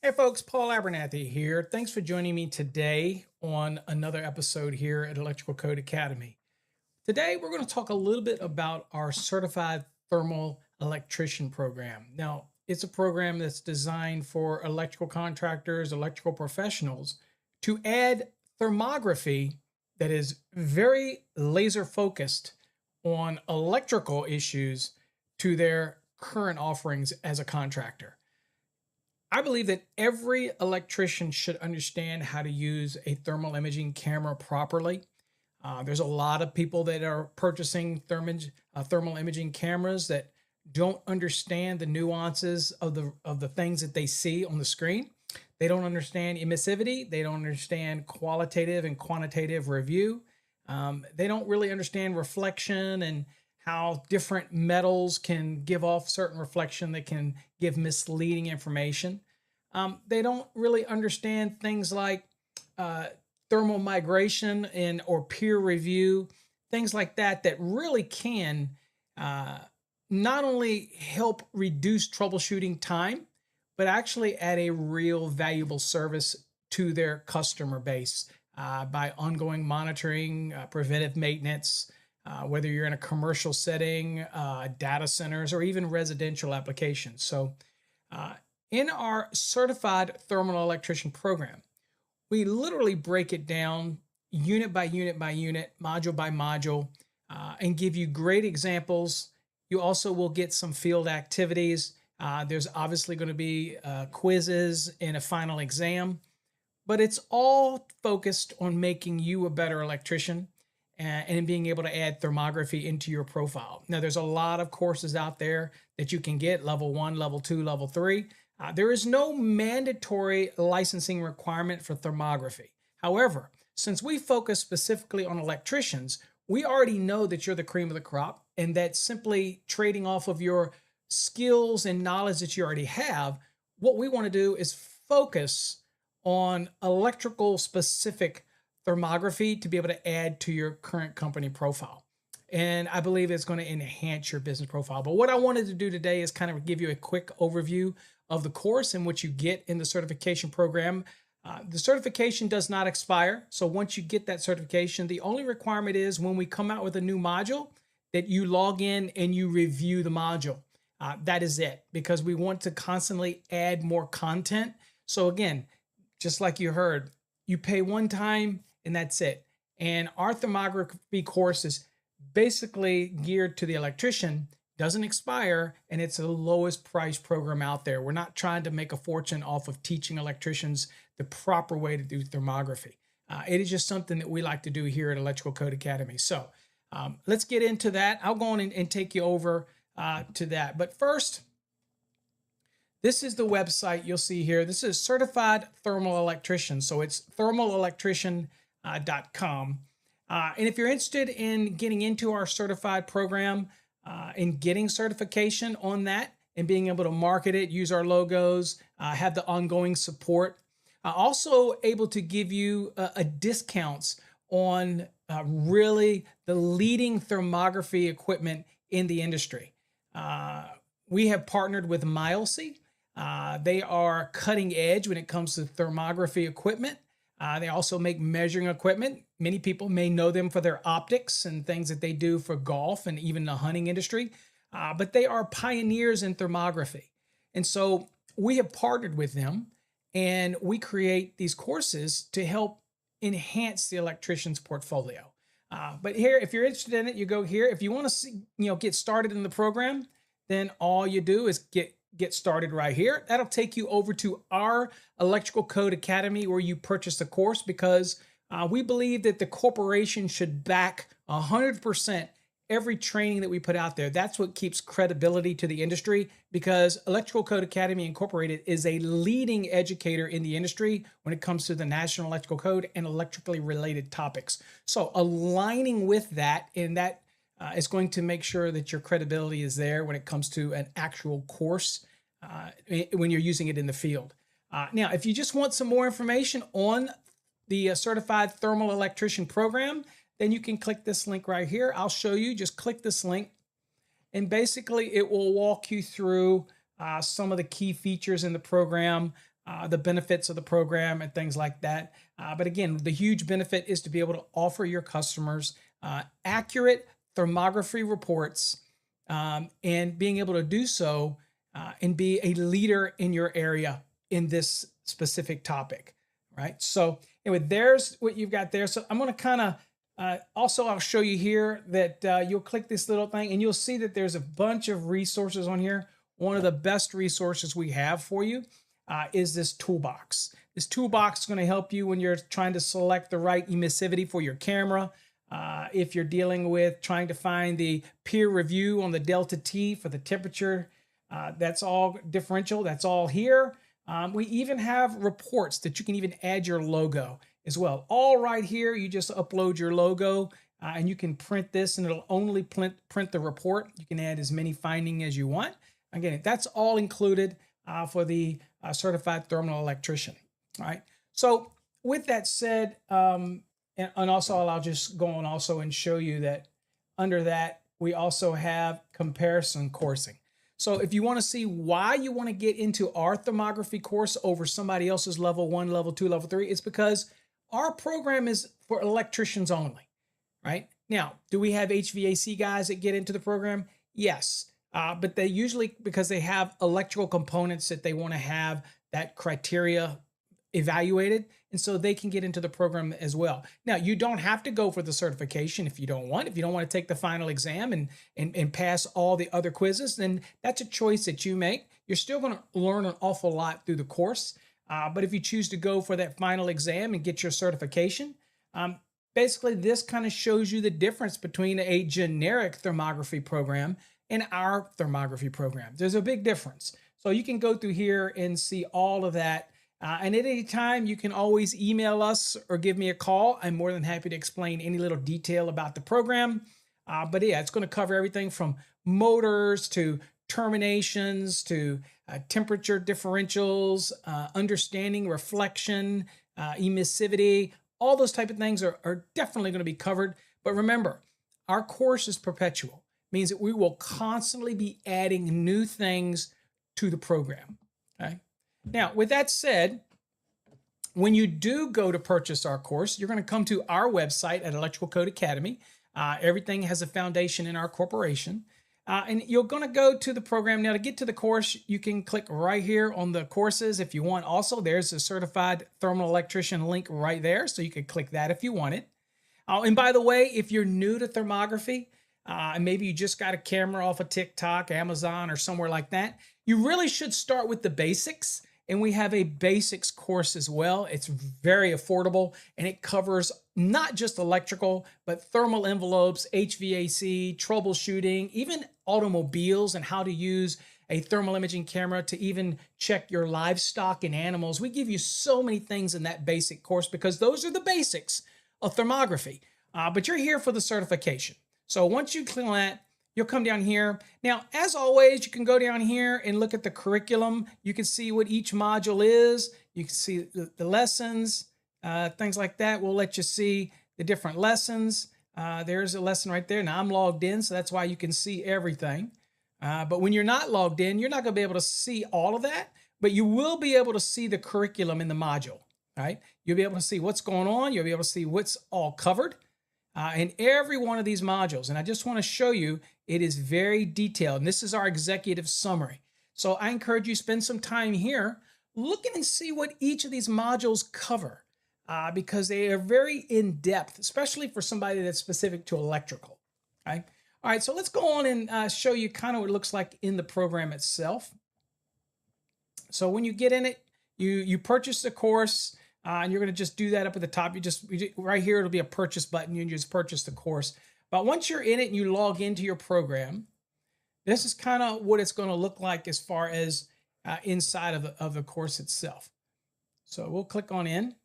Hey folks, Paul Abernathy here. Thanks for joining me today on another episode here at Electrical Code Academy. Today we're going to talk a little bit about our Certified Thermal Electrician program. Now, it's a program that's designed for electrical contractors, electrical professionals to add thermography that is very laser focused on electrical issues to their current offerings as a contractor. I believe that every electrician should understand how to use a thermal imaging camera properly. There's a lot of people that are purchasing thermal imaging cameras that don't understand the nuances of the things that they see on the screen. They don't understand emissivity. They don't understand qualitative and quantitative review. They don't really understand reflection and how different metals can give off certain reflection that can give misleading information. They don't really understand things like thermal migration and or peer review, things like that that really can not only help reduce troubleshooting time, but actually add a real valuable service to their customer base by ongoing monitoring, preventive maintenance, whether you're in a commercial setting, data centers, or even residential applications. So in our certified thermal electrician program, we literally break it down unit by unit by unit, module by module, and give you great examples. You also will get some field activities. There's obviously going to be quizzes and a final exam, but it's all focused on making you a better electrician and being able to add thermography into your profile. Now, there's a lot of courses out there that you can get, level 1, level 2, level 3. There is no mandatory licensing requirement for thermography. However, since we focus specifically on electricians, we already know that you're the cream of the crop and that simply trading off of your skills and knowledge that you already have, what we want to do is focus on electrical specific thermography to be able to add to your current company profile. And I believe it's going to enhance your business profile. But what I wanted to do today is kind of give you a quick overview of the course and what you get in the certification program. The certification does not expire. So once you get that certification, the only requirement is when we come out with a new module that you log in and you review the module. That is it, because we want to constantly add more content. So again, just like you heard, you pay one time and that's it. And our thermography course is basically geared to the electrician, doesn't expire, and it's the lowest price program out there. We're not trying to make a fortune off of teaching electricians the proper way to do thermography. It is just something that we like to do here at Electrical Code Academy. So let's get into that. I'll go on and take you over to that. But first, this is the website you'll see here. This is Certified Thermal Electrician. So it's thermalelectrician.com. And if you're interested in getting into our certified program and getting certification on that and being able to market it, use our logos, have the ongoing support, also able to give you a discounts on really the leading thermography equipment in the industry. We have partnered with Mileseey. They are cutting edge when it comes to thermography equipment. They also make measuring equipment. Many people may know them for their optics and things that they do for golf and even the hunting industry, but they are pioneers in thermography. And so we have partnered with them and we create these courses to help enhance the electrician's portfolio. But here, if you're interested in it, you go here. If you want to see, get started in the program, then all you do is get started right here. That'll take you over to our Electrical Code Academy where you purchase the course, because we believe that the corporation should back 100% every training that we put out there. That's what keeps credibility to the industry, because Electrical Code Academy Incorporated is a leading educator in the industry when it comes to the National Electrical Code and electrically related topics. So aligning with that, and that is going to make sure that your credibility is there when it comes to an actual course when you're using it in the field. Now, if you just want some more information on the Certified Thermal Electrician program, then you can click this link right here. I'll show you. Just click this link, and basically it will walk you through some of the key features in the program, the benefits of the program and things like that. But again, the huge benefit is to be able to offer your customers accurate thermography reports, and being able to do so and be a leader in your area in this specific topic, right? So anyway, there's what you've got there. So I'm going to kind of also, I'll show you here that you'll click this little thing and you'll see that there's a bunch of resources on here. One of the best resources we have for you is this toolbox. This toolbox is going to help you when you're trying to select the right emissivity for your camera. If you're dealing with trying to find the peer review on the delta T for the temperature, that's all differential. That's all here. We even have reports that you can even add your logo as well. All right here, you just upload your logo and you can print this and it'll only print the report. You can add as many findings as you want. Again, that's all included for the certified thermal electrician. All right. So with that said, and also I'll just go on also and show you that under that, we also have comparison coursing. So if you want to see why you want to get into our thermography course over somebody else's level 1, level 2, level 3, it's because our program is for electricians only, right? Now, do we have HVAC guys that get into the program? Yes, but they usually, because they have electrical components that they want to have that criteria evaluated, and so they can get into the program as well. Now, you don't have to go for the certification if you don't want. If you don't want to take the final exam and pass all the other quizzes, then that's a choice that you make. You're still going to learn an awful lot through the course. But if you choose to go for that final exam and get your certification, basically this kind of shows you the difference between a generic thermography program and our thermography program. There's a big difference. So you can go through here and see all of that. And at any time, you can always email us or give me a call. I'm more than happy to explain any little detail about the program. But yeah, it's going to cover everything from motors to terminations to temperature differentials, understanding reflection, emissivity. All those type of things are definitely going to be covered. But remember, our course is perpetual. It means that we will constantly be adding new things to the program. Okay. Now, with that said, when you do go to purchase our course, you're going to come to our website at Electrical Code Academy. Everything has a foundation in our corporation. And you're going to go to the program. Now, to get to the course, you can click right here on the courses if you want. Also, there's a certified thermal electrician link right there, so you can click that if you want it. And by the way, if you're new to thermography, and maybe you just got a camera off of TikTok, Amazon, or somewhere like that, you really should start with the basics. And we have a basics course as well. It's very affordable and it covers not just electrical, but thermal envelopes, HVAC, troubleshooting, even automobiles and how to use a thermal imaging camera to even check your livestock and animals. We give you so many things in that basic course because those are the basics of thermography. But you're here for the certification. So once you click on that, you'll come down here. Now, as always, you can go down here and look at the curriculum. You can see what each module is. You can see the lessons, things like that. We'll let you see the different lessons. There's a lesson right there. Now, I'm logged in, so that's why you can see everything. But when you're not logged in, you're not going to be able to see all of that, but you will be able to see the curriculum in the module, right? You'll be able to see what's going on. You'll be able to see what's all covered. In every one of these modules. And I just want to show you, it is very detailed. And this is our executive summary. So I encourage you to spend some time here looking and see what each of these modules cover because they are very in-depth, especially for somebody that's specific to electrical. Okay? All right, so let's go on and show you kind of what it looks like in the program itself. So when you get in it, you purchase the course. And you're going to just do that up at the top. Right here, it'll be a purchase button. You can just purchase the course. But once you're in it and you log into your program, this is kind of what it's going to look like as far as inside of the course itself. So we'll click on in.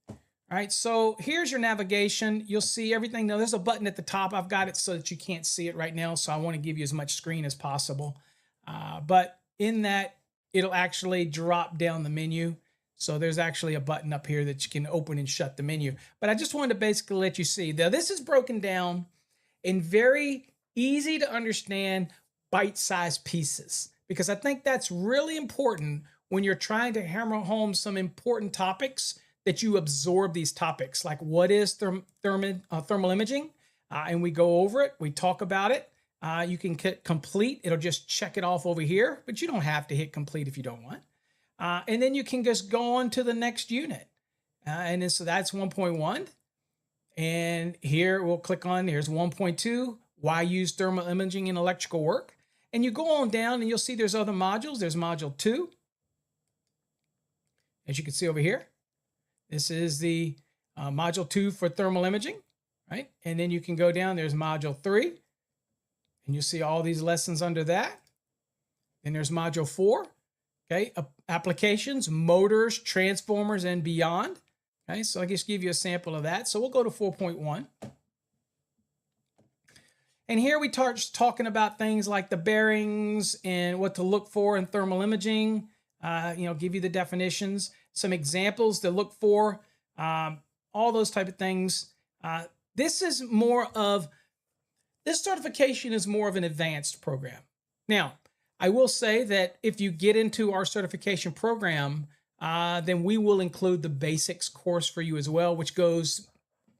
All right, so here's your navigation. You'll see everything. Now, there's a button at the top. I've got it so that you can't see it right now, so I want to give you as much screen as possible. But in that, it'll actually drop down the menu. So there's actually a button up here that you can open and shut the menu. But I just wanted to basically let you see. Now, this is broken down in very easy to understand bite-sized pieces because I think that's really important when you're trying to hammer home some important topics that you absorb these topics, like what is thermal imaging? And we go over it, we talk about it. You can hit complete, it'll just check it off over here, but you don't have to hit complete if you don't want. And then you can just go on to the next unit. And then, so that's 1.1. And here we'll click on, here's 1.2, why use thermal imaging in electrical work? And you go on down and you'll see there's other modules. There's module 2. As you can see over here, this is the module 2 for thermal imaging, right? And then you can go down, there's module 3, and you see all these lessons under that. And there's module 4, okay? Applications, motors, transformers, and beyond. Okay, so I'll just give you a sample of that. So we'll go to 4.1. And here we start talking about things like the bearings and what to look for in thermal imaging, give you the definitions, some examples to look for, all those type of things. This certification is more of an advanced program. Now, I will say that if you get into our certification program, then we will include the basics course for you as well, which goes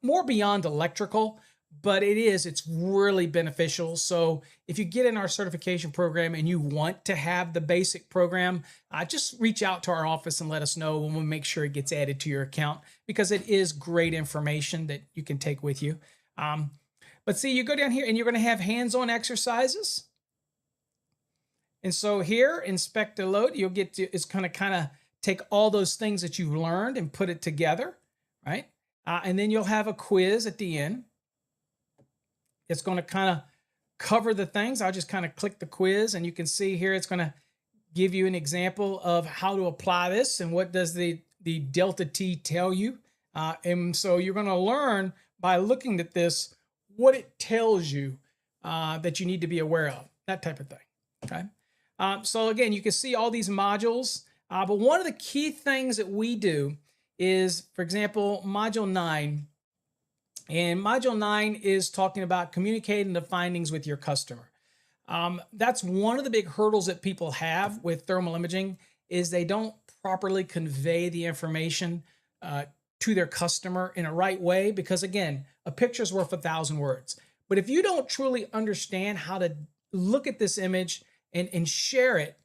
more beyond electrical, but it's really beneficial. So if you get in our certification program and you want to have the basic program, just reach out to our office and let us know, and we'll make sure it gets added to your account, because it is great information that you can take with you. But see, you go down here and you're going to have hands-on exercises. And so here, inspect the load, you'll get to, it's going to kind of take all those things that you've learned and put it together, right? And then you'll have a quiz at the end. It's going to kind of cover the things. I'll just kind of click the quiz, and you can see here it's going to give you an example of how to apply this and what does the delta T tell you. And so you're going to learn by looking at this what it tells you that you need to be aware of, that type of thing, okay? So again, you can see all these modules. But one of the key things that we do is, for example, module 9. And module 9 is talking about communicating the findings with your customer. That's one of the big hurdles that people have with thermal imaging, is they don't properly convey the information to their customer in a right way, because again, a picture's worth 1,000 words. But if you don't truly understand how to look at this image and share it,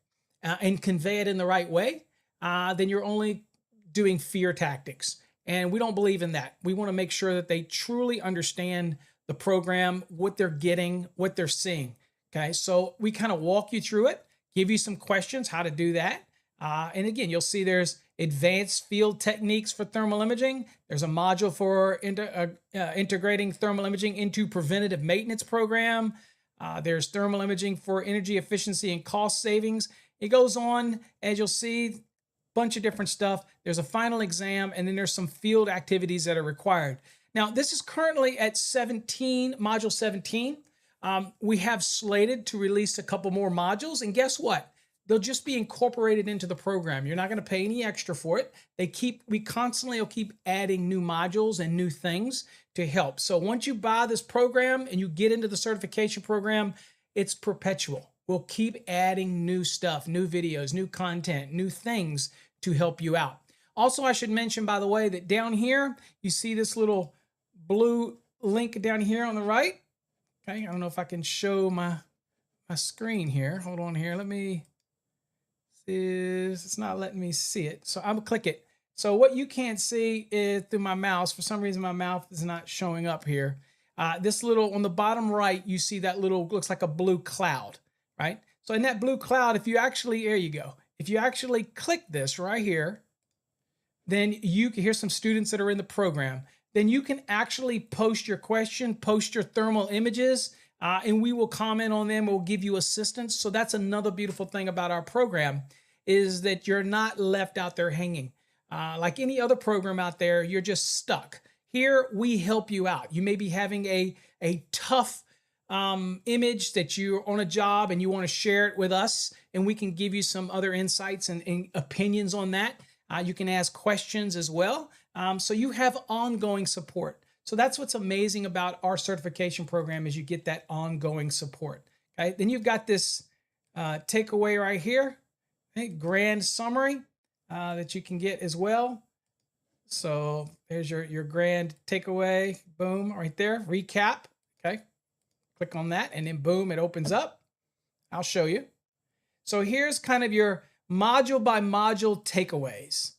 and convey it in the right way, then you're only doing fear tactics. And we don't believe in that. We want to make sure that they truly understand the program, what they're getting, what they're seeing. Okay, so we kind of walk you through it, give you some questions, how to do that. And again, you'll see there's advanced field techniques for thermal imaging. There's a module for integrating thermal imaging into preventative maintenance program. There's thermal imaging for energy efficiency and cost savings. It goes on, as you'll see, a bunch of different stuff. There's a final exam, and then there's some field activities that are required. Now, this is currently at 17, module 17. We have slated to release a couple more modules, and guess what? They'll just be incorporated into the program. You're not going to pay any extra for it. We constantly will keep adding new modules and new things to help. So once you buy this program and you get into the certification program, it's perpetual. We'll keep adding new stuff, new videos, new content, new things to help you out. Also, I should mention, by the way, that down here, you see this little blue link down here on the right. Okay, I don't know if I can show my screen here. Hold on here. Let me see. It's not letting me see it. So I'm gonna click it. So what you can't see is through my mouse. For some reason, my mouth is not showing up here. This little, on the bottom right, you see that little, looks like a blue cloud, right? So in that blue cloud, if you actually, there you go. If you actually click this right here, then you can, here's some students that are in the program. Then you can actually post your question, post your thermal images, and we will comment on them. We'll give you assistance. So that's another beautiful thing about our program, is that you're not left out there hanging. Like any other program out there, you're just stuck. Here, we help you out. You may be having a tough image that you're on a job and you want to share it with us, and we can give you some other insights and opinions on that. You can ask questions as well. So you have ongoing support. So that's what's amazing about our certification program, is you get that ongoing support. Okay, then you've got this takeaway right here. a grand summary that you can get as well. So there's your grand takeaway. Boom, right there. Recap. Okay. Click on that and then boom, it opens up. I'll show you. So here's kind of your module by module takeaways,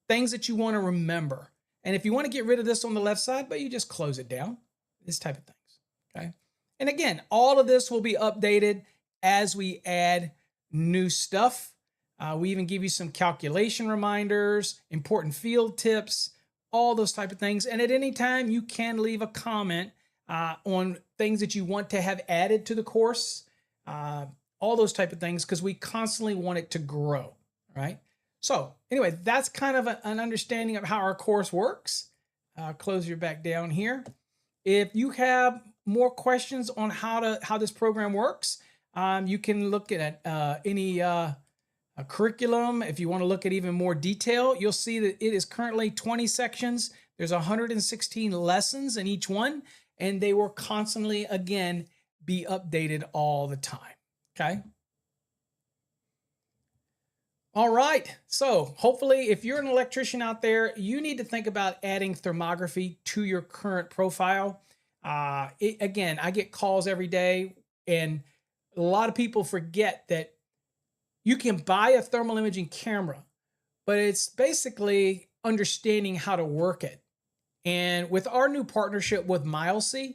things that you want to remember. And if you want to get rid of this on the left side, but you just close it down, this type of things. Okay. And again, all of this will be updated as we add new stuff. We even give you some calculation reminders, important field tips, all those type of things. And at any time, you can leave a comment on things that you want to have added to the course, all those type of things, because we constantly want it to grow, right? So anyway, that's kind of an understanding of how our course works. Close your back down here. If you have more questions on how this program works, you can look at any curriculum. If you want to look at even more detail, you'll see that it is currently 20 sections. There's 116 lessons in each one, and they will constantly, again, be updated all the time. Okay. All right. So hopefully, if you're an electrician out there, you need to think about adding thermography to your current profile. Again, I get calls every day, and a lot of people forget that you can buy a thermal imaging camera, but it's basically understanding how to work it. And with our new partnership with Mileseey,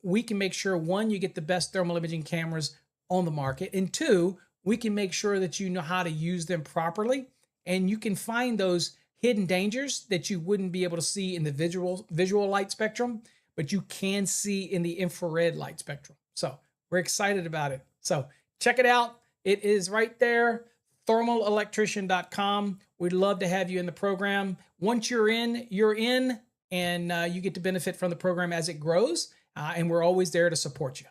we can make sure, one, you get the best thermal imaging cameras on the market, and two, we can make sure that you know how to use them properly, and you can find those hidden dangers that you wouldn't be able to see in the visual light spectrum, but you can see in the infrared light spectrum. So we're excited about it. So check it out. It is right there, thermalelectrician.com. We'd love to have you in the program. Once you're in, and you get to benefit from the program as it grows, and we're always there to support you.